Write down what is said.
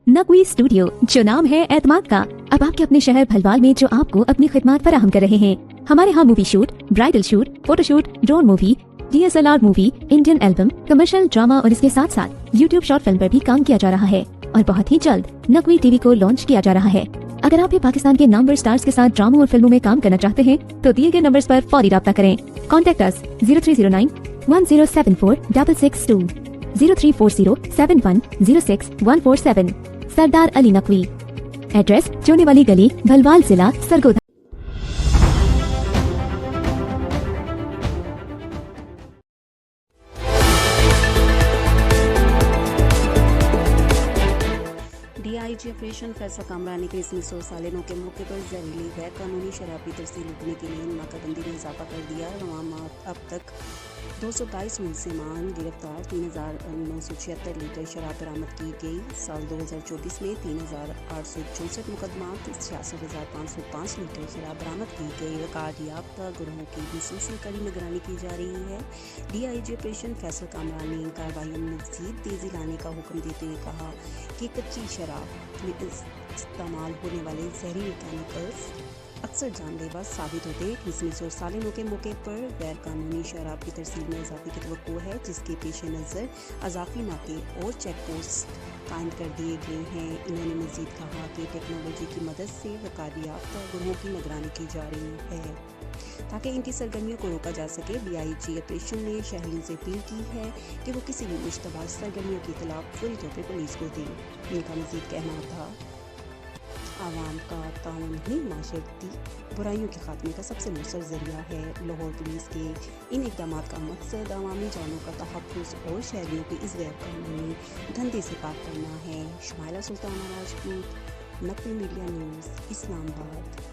Naqvi studio, जो नाम है एतमाद का, अब आपके अपने शहर भलवाल में जो आपको अपनी खिदमत फराहम कर रहे हैं। हमारे यहाँ movie shoot, bridal shoot, photoshoot, drone movie, DSLR movie, Indian album, commercial drama और इसके साथ साथ YouTube शॉर्ट फिल्म पर भी काम किया जा रहा है और बहुत ही जल्द नकवी टीवी को लॉन्च किया जा रहा है। अगर आप भी पाकिस्तान के नामवर स्टार्स के साथ ड्रामों और फिल्मों में काम करना चाहते हैं तो दिए गए नंबर्स पर फौरी राब्ता करें। कॉन्टेक्ट अस 0309 1074 662, 03407106 सरदार अली नकवी। एड्रेस चोने वाली गली, भलवाल, जिला सरगोधा। DIG ऑपरेशन फैसला कामरानी के इसमें 100 सालिनों के मौके पर जहरीली गैर कानूनी शराब की तरसील रोकने के लिए नाकाबंदी में इजाफा कर दिया। रवां माह अब तक 222 मुलजिमान गिरफ्तार, 3976 लीटर शराब बरामद की गई। साल 2024 में 3864 मुकदमात, 66505 लीटर शराब बरामद की गई। रिकॉर्ड याफ्ता गुरोहों की मुसलसल कड़ी निगरानी की जा रही है। DIG ऑपरेशन फैसल कामरानी ने कार्रवाइयों में मज़ीद तेज़ी लाने का हुक्म देते हुए कहा कि कच्ची शराब में इस्तेमाल होने वाले जहरीले केमिकल्स अक्सर जानलेवा साबित होते हैं। क्रिसमस और सालिनों के मौके पर गैर कानूनी शराब की तरसील में इजाफे की तवक्को है, जिसके पेश नज़र अजाफी नाके और चेक पोस्ट कायम कर दिए गए हैं। इन्होंने मज़ीद कहा कि टेक्नोलॉजी की मदद से रिकॉर्ड याफ्ता गुरोहों की निगरानी की जा रही है ताकि इनकी सरगर्मियों को रोका जा सके। DIG ऑपरेशन ने शहरियों से अपील की है कि वो किसी भी मुश्तबा सरगर्मियों के खिलाफ फौरी तौर पर पुलिस को दें। इनका मज़ीद कहना था, आवाम का ताउन ही माशरती बुराइयों के खात्मे का सबसे मौसर जरिया है। लाहौर पुलिस के इन इक़दामात का मकसद अवामी जानों का तहफ़्फ़ुज़ और शहरियों को इस गैर कानूनी धंधे से पाक करना है। Shumaila Sultana Rajput, Naqvi media news, Islamabad.